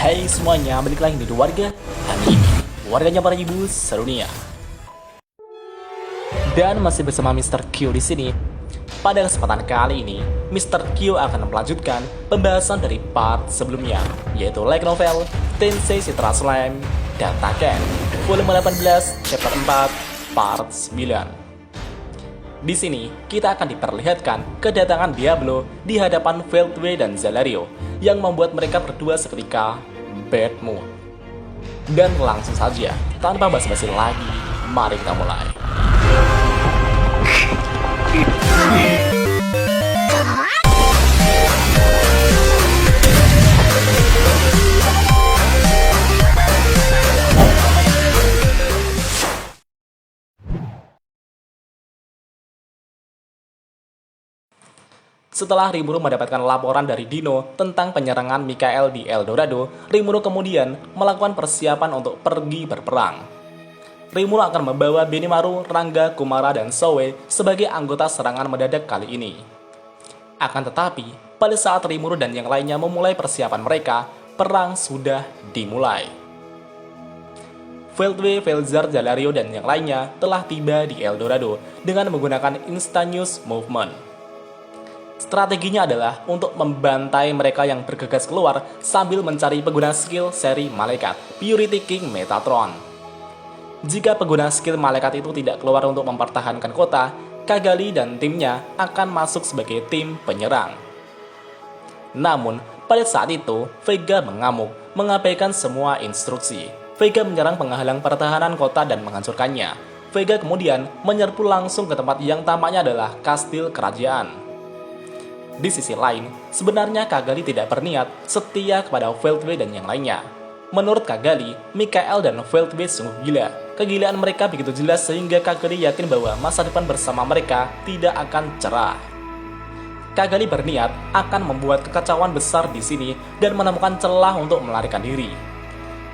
Hai semuanya, balik lagi di warga. Hari ini, warganya para ibu serunia. Dan masih bersama Mr. Q di sini. Pada kesempatan kali ini, Mr. Q akan melanjutkan pembahasan dari part sebelumnya, yaitu light novel Tensei Citra Slime dan Taken, volume 18, chapter 4, part 9. Di sini, kita akan diperlihatkan kedatangan Diablo di hadapan Veldway dan Zalario yang membuat mereka berdua seketika bad mood. Dan langsung saja, tanpa basa-basi lagi, mari kita mulai. Setelah Rimuru mendapatkan laporan dari Dino tentang penyerangan Mikael di Eldorado, Rimuru kemudian melakukan persiapan untuk pergi berperang. Rimuru akan membawa Benimaru, Rangga, Kumara, dan Soe sebagai anggota serangan mendadak kali ini. Akan tetapi, pada saat Rimuru dan yang lainnya memulai persiapan mereka, perang sudah dimulai. Veldway, Velzar, Zalario, dan yang lainnya telah tiba di Eldorado dengan menggunakan instantaneous movement. Strateginya adalah untuk membantai mereka yang bergegas keluar sambil mencari pengguna skill seri Malaikat, Purity King Metatron. Jika pengguna skill Malaikat itu tidak keluar untuk mempertahankan kota, Cagalli dan timnya akan masuk sebagai tim penyerang. Namun, pada saat itu, Vega mengamuk, mengabaikan semua instruksi. Vega menyerang penghalang pertahanan kota dan menghancurkannya. Vega kemudian menyerbu langsung ke tempat yang tampaknya adalah kastil kerajaan. Di sisi lain, sebenarnya Cagalli tidak berniat setia kepada Veldway dan yang lainnya. Menurut Cagalli, Mikael dan Veldway sungguh gila. Kegilaan mereka begitu jelas sehingga Cagalli yakin bahwa masa depan bersama mereka tidak akan cerah. Cagalli berniat akan membuat kekacauan besar di sini dan menemukan celah untuk melarikan diri.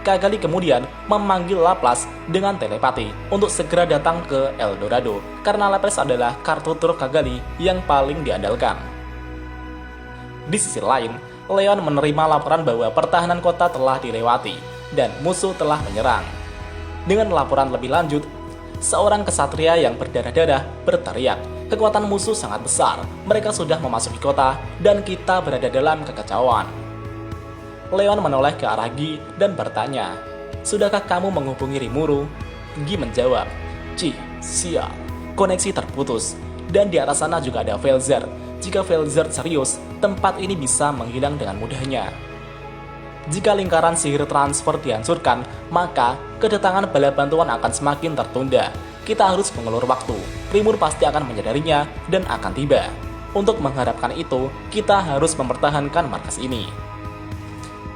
Cagalli kemudian memanggil Laplace dengan telepati untuk segera datang ke Eldorado karena Laplace adalah kartu truf Cagalli yang paling diandalkan. Di sisi lain, Leon menerima laporan bahwa pertahanan kota telah dilewati dan musuh telah menyerang. Dengan laporan lebih lanjut, seorang kesatria yang berdarah-darah berteriak, "Kekuatan musuh sangat besar, mereka sudah memasuki kota dan kita berada dalam kekacauan." Leon menoleh ke arah Gi dan bertanya, "Sudahkah kamu menghubungi Rimuru?" Gi menjawab, sial, koneksi terputus, dan di atas sana juga ada Velzar. Jika Velzar serius, tempat ini bisa menghilang dengan mudahnya. Jika lingkaran sihir transfer dihancurkan, maka kedatangan bala bantuan akan semakin tertunda. Kita harus mengulur waktu. Rimuru pasti akan menyadarinya dan akan tiba. Untuk mengharapkan itu, kita harus mempertahankan markas ini.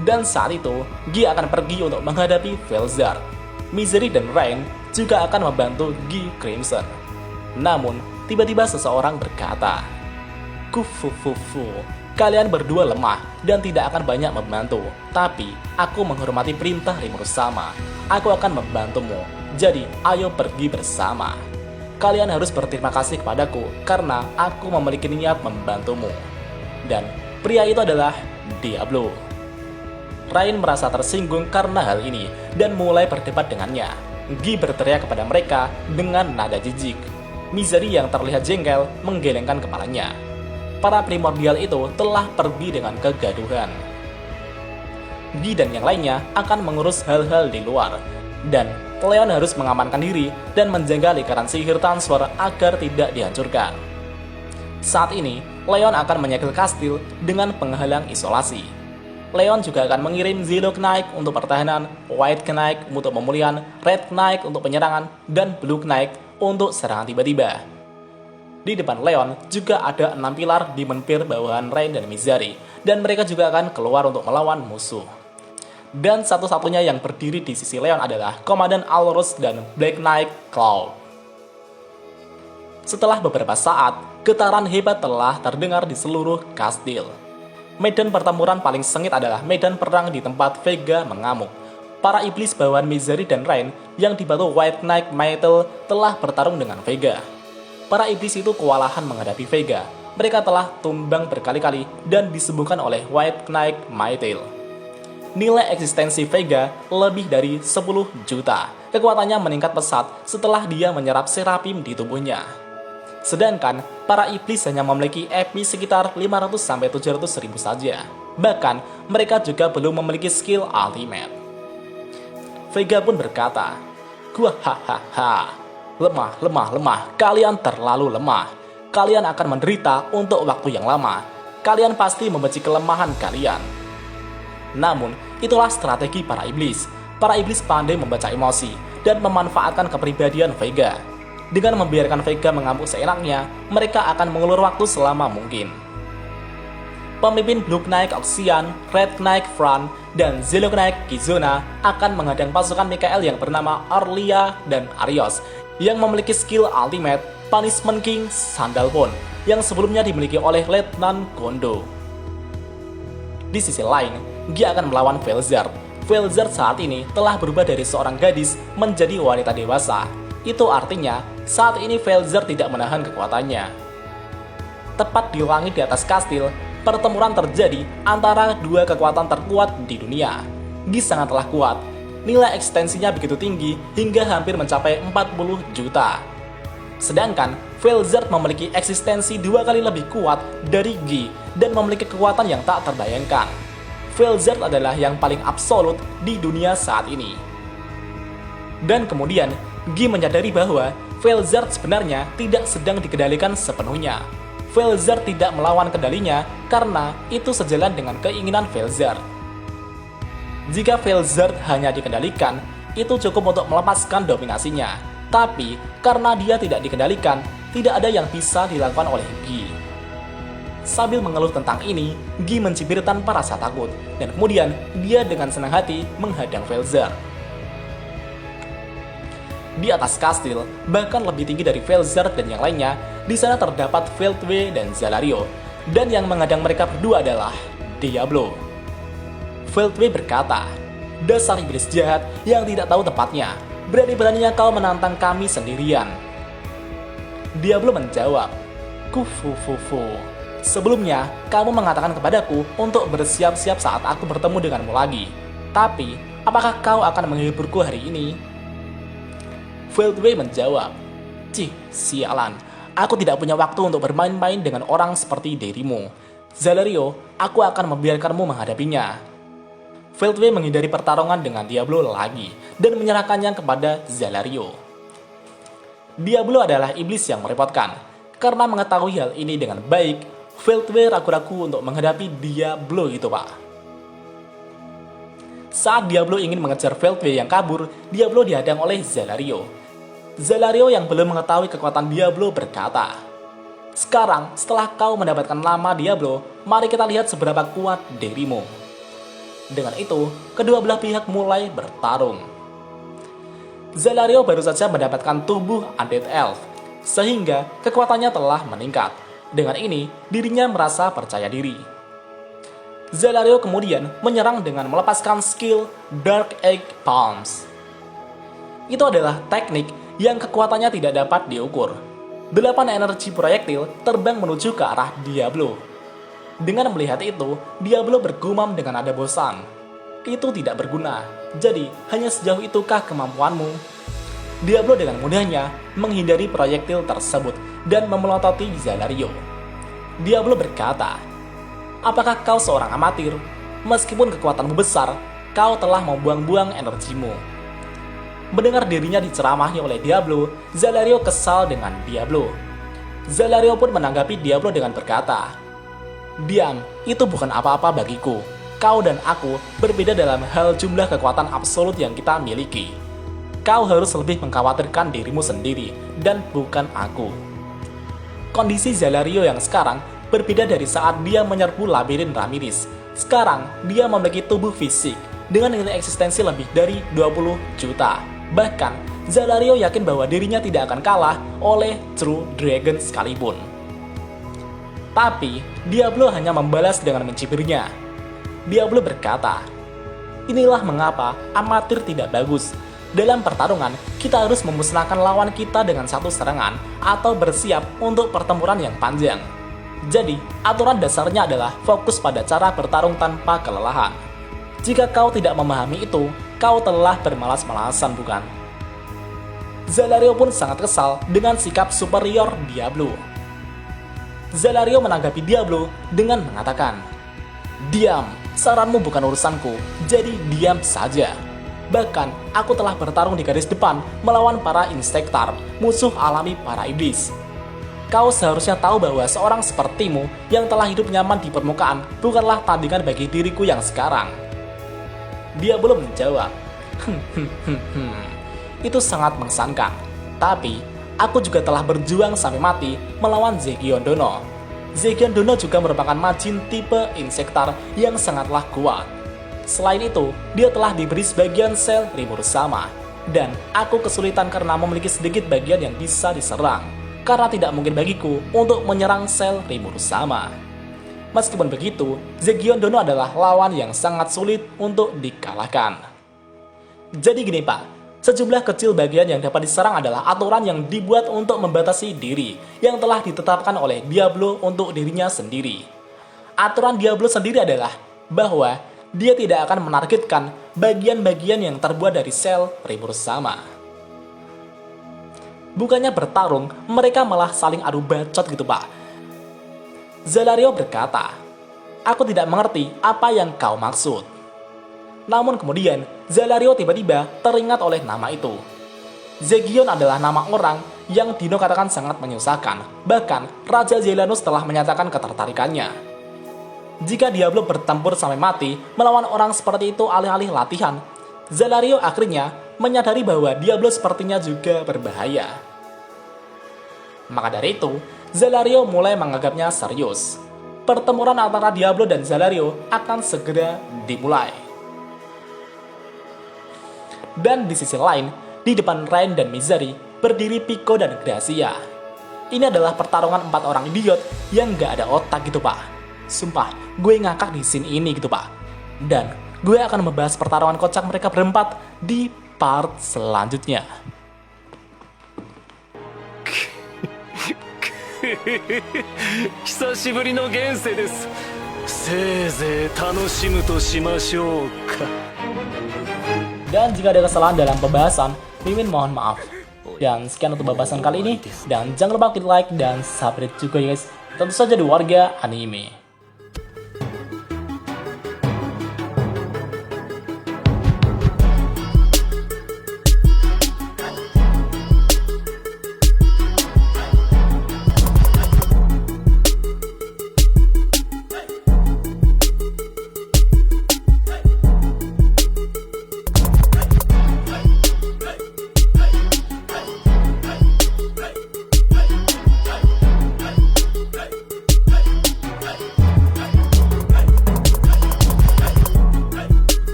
Dan saat itu, Gi akan pergi untuk menghadapi Velzar. Misery dan Rain juga akan membantu Gi Crimson. Namun, tiba-tiba seseorang berkata, "Kufufufu, kalian berdua lemah dan tidak akan banyak membantu. Tapi, aku menghormati perintah Rimuru sama. Aku akan membantumu. Jadi, ayo pergi bersama. Kalian harus berterima kasih kepadaku karena aku memiliki niat membantumu." Dan pria itu adalah Diablo. Rain merasa tersinggung karena hal ini dan mulai berdebat dengannya. Gi berteriak kepada mereka dengan nada jijik. Misery yang terlihat jengkel menggelengkan kepalanya. Para primordial itu telah pergi dengan kegaduhan. Gi dan yang lainnya akan mengurus hal-hal di luar, dan Leon harus mengamankan diri dan menjaga lingkaran sihir transfer agar tidak dihancurkan. Saat ini, Leon akan menyegel kastil dengan penghalang isolasi. Leon juga akan mengirim Zero Knight untuk pertahanan, White Knight untuk pemulihan, Red Knight untuk penyerangan, dan Blue Knight untuk serangan tiba-tiba. Di depan Leon juga ada 6 pilar Demon Peer bawahan Rain dan Misery, dan mereka juga akan keluar untuk melawan musuh. Dan satu-satunya yang berdiri di sisi Leon adalah Komandan Alros dan Black Knight Cloud. Setelah beberapa saat, getaran hebat telah terdengar di seluruh kastil. Medan pertempuran paling sengit adalah medan perang di tempat Vega mengamuk. Para iblis bawahan Misery dan Rain yang dibantu White Knight Mythel telah bertarung dengan Vega. Para iblis itu kewalahan menghadapi Vega. Mereka telah tumbang berkali-kali dan disembuhkan oleh White Knight Mythel. nilai eksistensi Vega lebih dari 10 juta. Kekuatannya meningkat pesat setelah dia menyerap serapim di tubuhnya. Sedangkan para iblis hanya memiliki EP sekitar 500-700 ribu saja. Bahkan mereka juga belum memiliki skill ultimate. Vega pun berkata, "Gua hahaha, lemah, kalian terlalu lemah. Kalian akan menderita untuk waktu yang lama. Kalian pasti membenci kelemahan kalian." Namun, itulah strategi para iblis. Para iblis pandai membaca emosi dan memanfaatkan kepribadian Vega. Dengan membiarkan Vega mengamuk seenaknya, mereka akan mengulur waktu selama mungkin. Pemimpin Blue Knight Oxian, Red Knight Fran, dan Zero Knight Kizuna akan menghadang pasukan Mikael yang bernama Arlia dan Arios yang memiliki skill ultimate Punishment King Sandalphon yang sebelumnya dimiliki oleh Letnan Gondo. Di sisi lain, Gia akan melawan Velzard. Velzard saat ini telah berubah dari seorang gadis menjadi wanita dewasa. Itu artinya, saat ini Velzard tidak menahan kekuatannya. Tepat di langit di atas kastil, pertempuran terjadi antara dua kekuatan terkuat di dunia. Gi sangatlah kuat. Nilai eksistensinya begitu tinggi hingga hampir mencapai 40 juta. Sedangkan Velzard memiliki eksistensi 2 kali lebih kuat dari Gi dan memiliki kekuatan yang tak terbayangkan. Velzard adalah yang paling absolut di dunia saat ini. Dan kemudian, Gi menyadari bahwa Velzard sebenarnya tidak sedang dikendalikan sepenuhnya. Velzard tidak melawan kendalinya karena itu sejalan dengan keinginan Velzard. Jika Velzard hanya dikendalikan, itu cukup untuk melepaskan dominasinya. Tapi, karena dia tidak dikendalikan, tidak ada yang bisa dilakukan oleh Gi. Sambil mengeluh tentang ini, Gi mencibir tanpa rasa takut, dan kemudian dia dengan senang hati menghadang Velzard. Di atas kastil, bahkan lebih tinggi dari Velzard dan yang lainnya, di sana terdapat Veldwe dan Zalario, dan yang menghadang mereka berdua adalah Diablo. Veldwe berkata, "Dasar iblis jahat yang tidak tahu tepatnya, berani-beraninya kau menantang kami sendirian." Diablo menjawab, "Kufufufu. Sebelumnya, kamu mengatakan kepadaku untuk bersiap-siap saat aku bertemu denganmu lagi. Tapi, apakah kau akan menghiburku hari ini?" Veldwe menjawab, "Cih, sialan. Aku tidak punya waktu untuk bermain-main dengan orang seperti dirimu. Zalario, aku akan membiarkanmu menghadapinya." Veldwe menghindari pertarungan dengan Diablo lagi dan menyerahkannya kepada Zalario. Diablo adalah iblis yang merepotkan. Karena mengetahui hal ini dengan baik, Veldwe ragu-ragu untuk menghadapi Diablo itu, Pak. Saat Diablo ingin mengejar Veldwe yang kabur, Diablo dihadang oleh Zalario. Zalario yang belum mengetahui kekuatan Diablo berkata, "Sekarang, setelah kau mendapatkan nama Diablo, mari kita lihat seberapa kuat dirimu." Dengan itu, kedua belah pihak mulai bertarung. Zalario baru saja mendapatkan tubuh Undead Elf, sehingga kekuatannya telah meningkat. Dengan ini, dirinya merasa percaya diri. Zalario kemudian menyerang dengan melepaskan skill Dark Egg Palms. Itu adalah teknik yang kekuatannya tidak dapat diukur. 8 energi proyektil terbang menuju ke arah Diablo. Dengan melihat itu, Diablo bergumam dengan nada bosan. "Itu tidak berguna, jadi hanya sejauh itukah kemampuanmu?" Diablo dengan mudahnya menghindari proyektil tersebut dan memelototi Zalario. Diablo berkata, "Apakah kau seorang amatir? Meskipun kekuatanmu besar, kau telah membuang-buang energimu." Mendengar dirinya diceramahi oleh Diablo, Zalario kesal dengan Diablo. Zalario pun menanggapi Diablo dengan berkata, "Diam, itu bukan apa-apa bagiku. Kau dan aku berbeda dalam hal jumlah kekuatan absolut yang kita miliki. Kau harus lebih mengkhawatirkan dirimu sendiri dan bukan aku." Kondisi Zalario yang sekarang berbeda dari saat dia menyerbu labirin Ramiris. Sekarang, dia memiliki tubuh fisik dengan nilai eksistensi lebih dari 20 juta. Bahkan, Zalario yakin bahwa dirinya tidak akan kalah oleh True Dragon sekalipun. Tapi, Diablo hanya membalas dengan mencibirnya. Diablo berkata, "Inilah mengapa amatir tidak bagus. Dalam pertarungan, kita harus memusnahkan lawan kita dengan satu serangan atau bersiap untuk pertempuran yang panjang. Jadi, aturan dasarnya adalah fokus pada cara bertarung tanpa kelelahan." Jika kau tidak memahami itu, kau telah bermalas-malasan, bukan? Zalario pun sangat kesal dengan sikap superior Diablo. Zalario menanggapi Diablo dengan mengatakan, "Diam, saranmu bukan urusanku, jadi diam saja. Bahkan, aku telah bertarung di garis depan melawan para insektar, musuh alami para iblis. Kau seharusnya tahu bahwa seorang sepertimu yang telah hidup nyaman di permukaan bukanlah tandingan bagi diriku yang sekarang." Dia belum menjawab. Itu sangat mengesankan. Tapi, aku juga telah berjuang sampai mati melawan Zegion Dono. Zegion Dono juga merupakan majin tipe insektar yang sangatlah kuat. Selain itu, dia telah diberi sebagian sel Rimurusama. Dan aku kesulitan karena memiliki sedikit bagian yang bisa diserang. Karena tidak mungkin bagiku untuk menyerang sel Rimurusama. Meskipun begitu, Zegion Dono adalah lawan yang sangat sulit untuk dikalahkan. Jadi gini Pak, sejumlah kecil bagian yang dapat diserang adalah aturan yang dibuat untuk membatasi diri yang telah ditetapkan oleh Diablo untuk dirinya sendiri. Aturan Diablo sendiri adalah bahwa dia tidak akan menargetkan bagian-bagian yang terbuat dari sel Rimurusama. Bukannya bertarung, mereka malah saling adu bacot gitu Pak. Zalario berkata, "Aku tidak mengerti apa yang kau maksud." Namun kemudian, Zalario tiba-tiba teringat oleh nama itu. Zegion adalah nama orang yang Dino katakan sangat menyusahkan. Bahkan, Raja Zelanus telah menyatakan ketertarikannya. Jika Diablo bertempur sampai mati melawan orang seperti itu alih-alih latihan, Zalario akhirnya menyadari bahwa Diablo sepertinya juga berbahaya. Maka dari itu, Zalario mulai menganggapnya serius. Pertempuran antara Diablo dan Zalario akan segera dimulai. Dan di sisi lain, di depan Rain dan Mizari, berdiri Pico dan Gracia. Ini adalah pertarungan 4 orang idiot yang gak ada otak gitu Pak. Sumpah, gue ngakak di scene ini gitu Pak. Dan gue akan membahas pertarungan kocak mereka berempat di part selanjutnya. 久しぶりの現世です。せいぜい楽しむとしましょうか。 Dan jika ada kesalahan dalam pembahasan, Mimin mohon maaf. Dan sekian untuk pembahasan kali ini. Dan jangan lupa klik like dan subscribe juga ya guys. Tentu saja di warga anime.